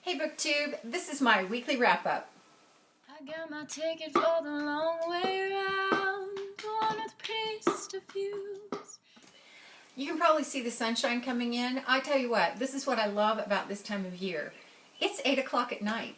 Hey BookTube, this is my weekly wrap-up. I got my ticket for the long way round, one with prettiest of views. You can probably see the sunshine coming in. I tell you what, this is what I love about this time of year. It's 8 o'clock at night.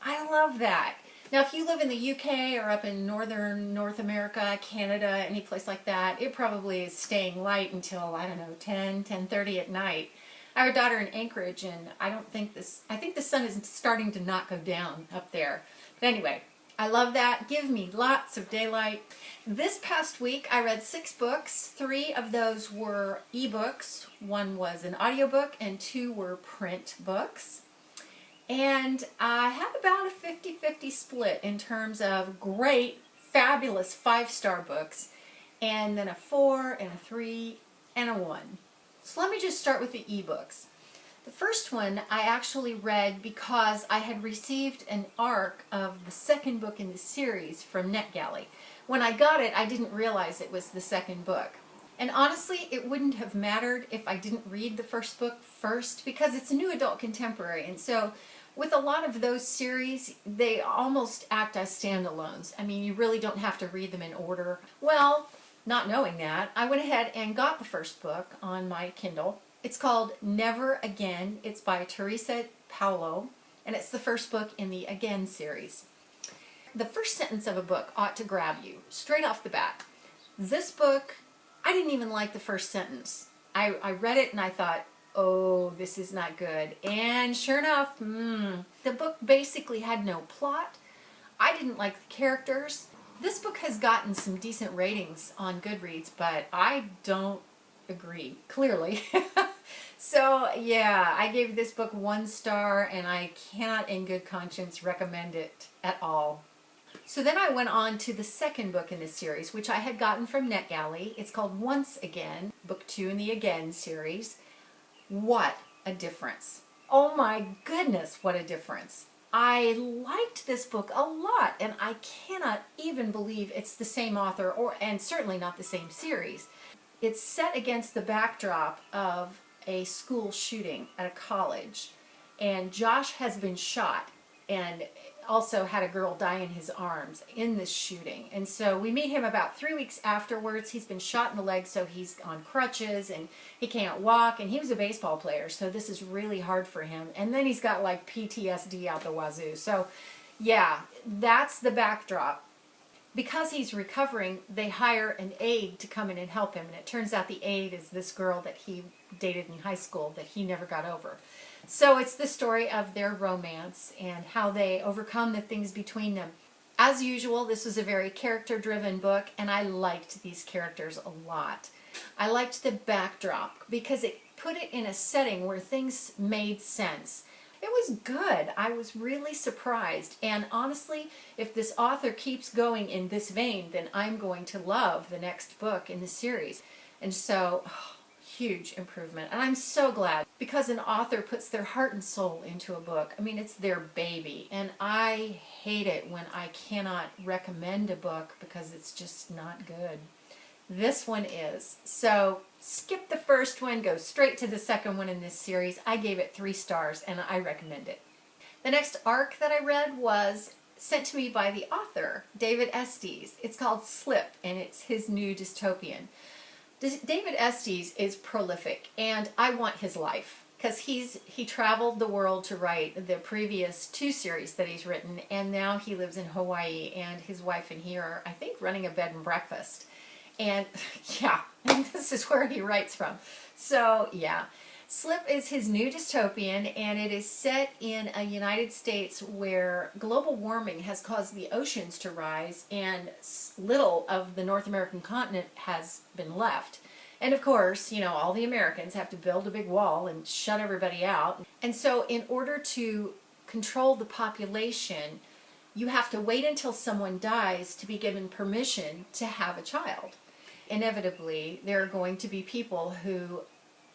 I love that. Now if you live in the UK or up in northern North America, Canada, any place like that, it probably is staying light until, I don't know, 10:30 at night. I have a daughter in Anchorage and I think the sun is starting to not go down up there. But anyway, I love that. Give me lots of daylight. This past week I read 6 books. 3 of those were ebooks. 1 was an audiobook and 2 were print books. And I have about a 50-50 split in terms of great, fabulous 5-star books, and then a 4 and a 3 and a 1. So let me just start with the ebooks. The first one I actually read because I had received an ARC of the second book in the series from NetGalley. When I got it, I didn't realize it was the second book. And honestly, it wouldn't have mattered if I didn't read the first book first, because it's a new adult contemporary. And so with a lot of those series, they almost act as standalones. I mean, you really don't have to read them in order. Well, not knowing that, I went ahead and got the first book on my Kindle. It's called Never Again. It's by Theresa, Paolo, and it's the first book in the Again series. The first sentence of a book ought to grab you, straight off the bat. This book, I didn't even like the first sentence. I read it and I thought, oh, this is not good. And sure enough, the book basically had no plot. I didn't like the characters. This book has gotten some decent ratings on Goodreads, but I don't agree, clearly. So yeah, I gave this book 1 star and I cannot in good conscience recommend it at all. So then I went on to the second book in this series, which I had gotten from NetGalley. It's called Once Again, book 2 in the Again series. What a difference. Oh my goodness, what a difference. I liked this book a lot, and I cannot even believe it's the same author, and certainly not the same series. It's set against the backdrop of a school shooting at a college, and Josh has been shot and also had a girl die in his arms in this shooting. And so we meet him about 3 weeks afterwards. He's been shot in the leg, so he's on crutches and he can't walk, and he was a baseball player, so this is really hard for him. And then he's got like PTSD out the wazoo. So yeah, that's the backdrop. Because he's recovering, they hire an aide to come in and help him, and it turns out the aide is this girl that he dated in high school that he never got over. So it's the story of their romance and how they overcome the things between them. As usual, this was a very character-driven book, and I liked these characters a lot. I liked the backdrop because it put it in a setting where things made sense. It was good. I was really surprised, and honestly, if this author keeps going in this vein, then I'm going to love the next book in the series. And so, huge improvement. And I'm so glad, because an author puts their heart and soul into a book. I mean, it's their baby, and I hate it when I cannot recommend a book because it's just not good. This one is. So skip the first one, go straight to the second one in this series. I gave it 3 stars and I recommend it. The next arc that I read was sent to me by the author, David Estes. It's called Slip, and it's his new dystopian. David Estes is prolific, and I want his life, because he traveled the world to write the previous 2 series that he's written, and now he lives in Hawaii, and his wife and he are, I think, running a bed and breakfast. And yeah, and this is where he writes from. So yeah, Slip is his new dystopian, and it is set in a United States where global warming has caused the oceans to rise, and little of the North American continent has been left. And of course, you know, all the Americans have to build a big wall and shut everybody out. And so in order to control the population, you have to wait until someone dies to be given permission to have a child. Inevitably, there are going to be people who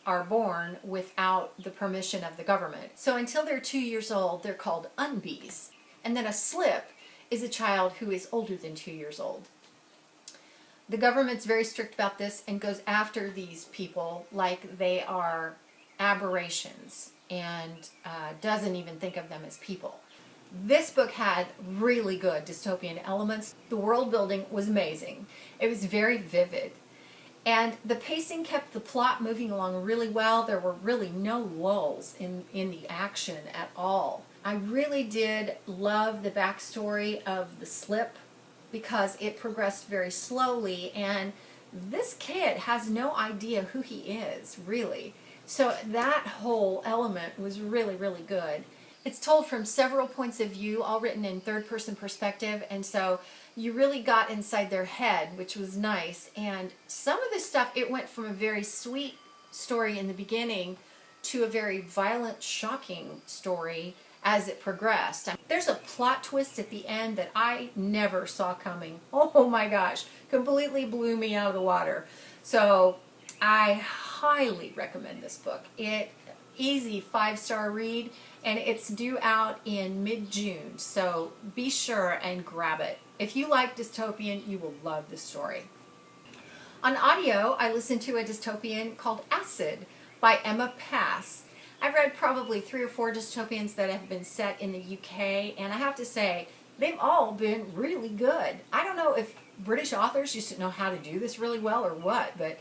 are born without the permission of the government. So until they're 2 years old, they're called unbees. And then a slip is a child who is older than 2 years old. The government's very strict about this and goes after these people like they are aberrations. and doesn't even think of them as people. This book had really good dystopian elements. The world building was amazing. It was very vivid. And the pacing kept the plot moving along really well. There were really no lulls in the action at all. I really did love the backstory of the Slip because it progressed very slowly, and this kid has no idea who he is, really. So that whole element was really, really good. It's told from several points of view, all written in third-person perspective, and so you really got inside their head, which was nice. And some of the stuff, it went from a very sweet story in the beginning to a very violent, shocking story as it progressed. There's a plot twist at the end that I never saw coming. Oh my gosh, completely blew me out of the water. So I highly recommend this book. Easy 5-star read, and it's due out in mid-June, so be sure and grab it. If you like dystopian, you will love this story. On audio, I listened to a dystopian called Acid by Emma Pass. I've read probably 3 or 4 dystopians that have been set in the UK, and I have to say, they've all been really good. I don't know if British authors used to know how to do this really well or what, but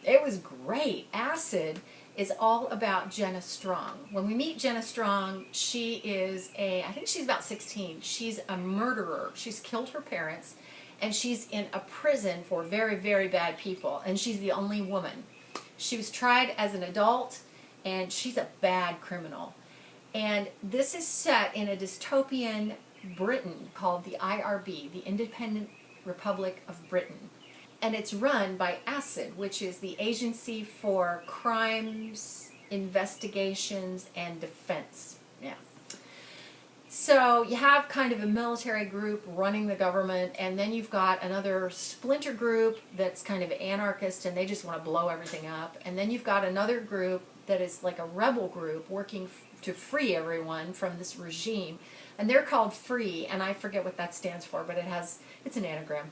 it was great. Acid is all about Jenna Strong. When we meet Jenna Strong, she is I think she's about 16. She's a murderer. She's killed her parents, and she's in a prison for very, very bad people, and she's the only woman. She was tried as an adult, and she's a bad criminal. And this is set in a dystopian Britain called the IRB, the Independent Republic of Britain. And it's run by ACID, which is the Agency for Crimes, Investigations, and Defense. Yeah. So you have kind of a military group running the government, and then you've got another splinter group that's kind of anarchist, and they just want to blow everything up. And then you've got another group that is like a rebel group working to free everyone from this regime. And they're called Free, and I forget what that stands for, but it's an anagram.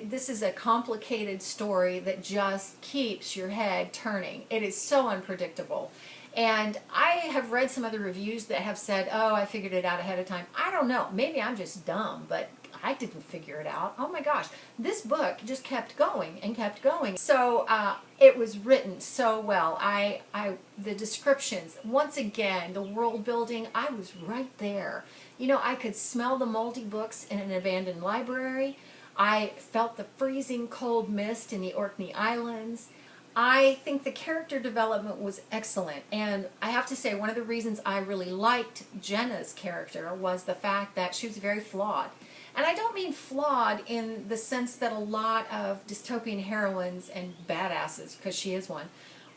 This is a complicated story that just keeps your head turning. It is so unpredictable. And I have read some other reviews that have said, oh, I figured it out ahead of time. I don't know. Maybe I'm just dumb, but I didn't figure it out. Oh my gosh. This book just kept going and kept going. So it was written so well. The descriptions, once again, the world building, I was right there. You know, I could smell the moldy books in an abandoned library. I felt the freezing cold mist in the Orkney Islands. I think the character development was excellent, and I have to say one of the reasons I really liked Jenna's character was the fact that she was very flawed. And I don't mean flawed in the sense that a lot of dystopian heroines and badasses, because she is one,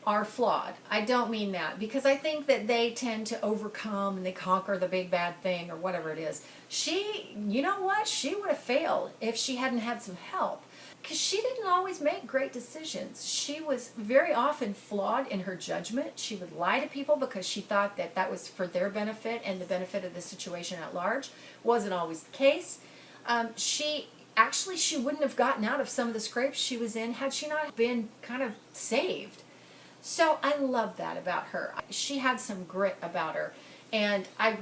are flawed. I don't mean that, because I think that they tend to overcome and they conquer the big bad thing or whatever it is. She, you know what? She would have failed if she hadn't had some help, because she didn't always make great decisions. She was very often flawed in her judgment. She would lie to people because she thought that that was for their benefit and the benefit of the situation at large. Wasn't always the case. She wouldn't have gotten out of some of the scrapes she was in had she not been kind of saved. So I love that about her. She had some grit about her, and I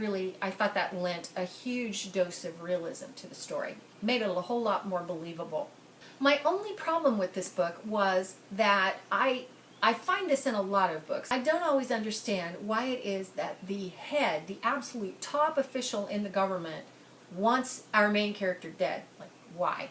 thought that lent a huge dose of realism to the story. Made it a whole lot more believable. My only problem with this book was that I find this in a lot of books. I don't always understand why it is that the head, the absolute top official in the government, wants our main character dead. Like, why?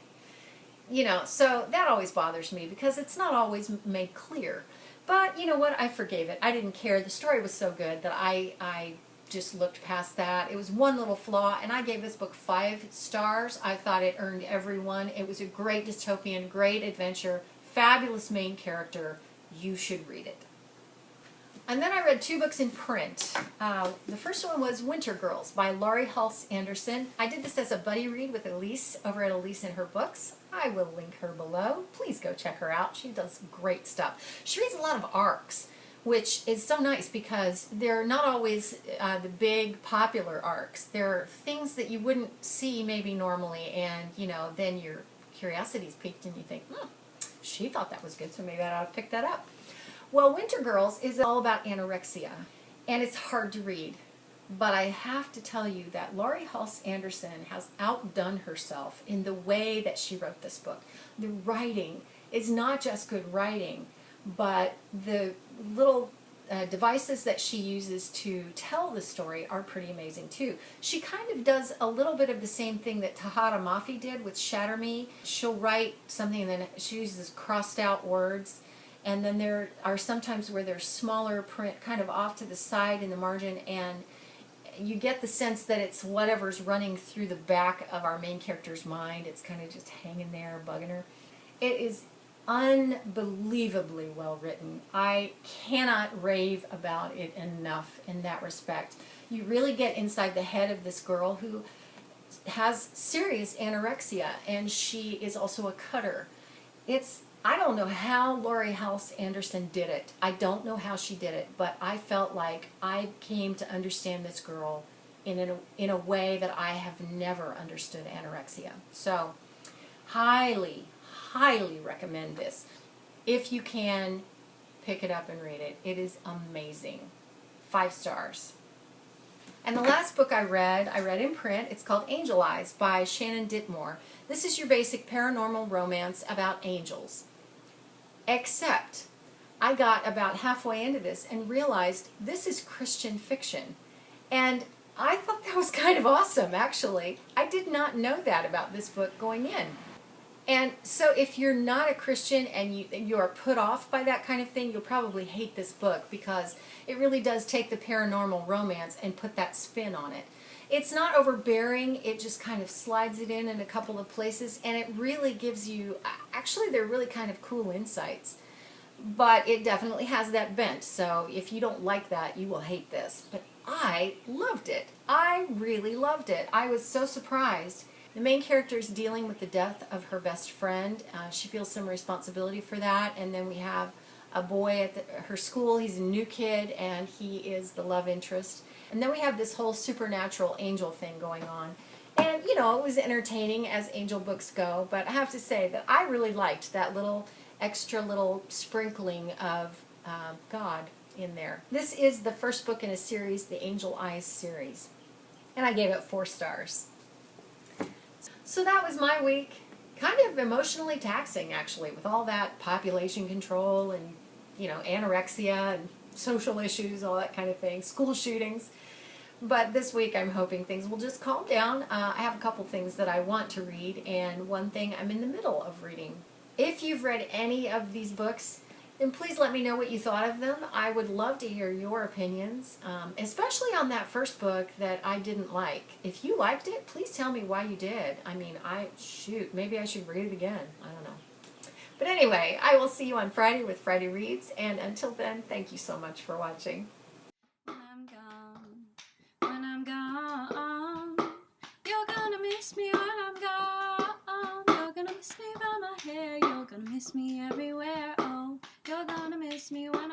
You know, so that always bothers me because it's not always made clear. But you know what? I forgave it. I didn't care. The story was so good that I just looked past that. It was one little flaw, and I gave this book 5 stars. I thought it earned every one. It was a great dystopian, great adventure, fabulous main character. You should read it. And then I read 2 books in print. The first one was Wintergirls by Laurie Halse Anderson. I did this as a buddy read with Elise over at Elise and Her Books. I will link her below. Please go check her out. She does great stuff. She reads a lot of arcs, which is so nice because they're not always the big popular arcs. They're things that you wouldn't see maybe normally, and you know, then your curiosity's piqued and you think, she thought that was good, so maybe I ought to pick that up. Well, Wintergirls is all about anorexia. and it's hard to read. But I have to tell you that Laurie Halse Anderson has outdone herself in the way that she wrote this book. The writing is not just good writing, but the little devices that she uses to tell the story are pretty amazing too. She kind of does a little bit of the same thing that Tahara Mafi did with Shatter Me. She'll write something and then she uses crossed out words, and then there are sometimes where there's smaller print kind of off to the side in the margin, and you get the sense that it's whatever's running through the back of our main character's mind. It's kind of just hanging there, bugging her. It is unbelievably well written. I cannot rave about it enough in that respect. You really get inside the head of this girl who has serious anorexia, and she is also a cutter. I don't know how Laurie Halse Anderson did it. I don't know how she did it, but I felt like I came to understand this girl in a way that I have never understood anorexia. So, highly recommend this. If you can, pick it up and read it. It is amazing. 5 stars. And the last book I read in print. It's called Angel Eyes by Shannon Dittemore. This is your basic paranormal romance about angels. Except, I got about halfway into this and realized this is Christian fiction. And I thought that was kind of awesome, actually. I did not know that about this book going in. And so if you're not a Christian and you are put off by that kind of thing, you'll probably hate this book because it really does take the paranormal romance and put that spin on it. It's not overbearing, it just kind of slides it in a couple of places, and it really gives you, actually they're really kind of cool insights. But it definitely has that bent, so if you don't like that, you will hate this. But I loved it. I really loved it. I was so surprised. The main character is dealing with the death of her best friend. She feels some responsibility for that, and then we have a boy at her school. He's a new kid, and he is the love interest. And then we have this whole supernatural angel thing going on. And, you know, it was entertaining as angel books go, but I have to say that I really liked that little extra little sprinkling of God in there. This is the first book in a series, the Angel Eyes series. And I gave it 4 stars. So that was my week. Kind of emotionally taxing, actually, with all that population control and, you know, anorexia and social issues, all that kind of thing, school shootings. But this week I'm hoping things will just calm down. I have a couple things that I want to read, and one thing I'm in the middle of reading. If you've read any of these books, then please let me know what you thought of them. I would love to hear your opinions, especially on that first book that I didn't like. If you liked it, please tell me why you did. I mean, maybe I should read it again. I don't know. But anyway, I will see you on Friday with Friday Reads, and until then, thank you so much for watching. When I'm gone, you're gonna miss me when I'm gone. You're gonna miss me by my hair, you're gonna miss me everywhere. Oh, you're gonna miss me when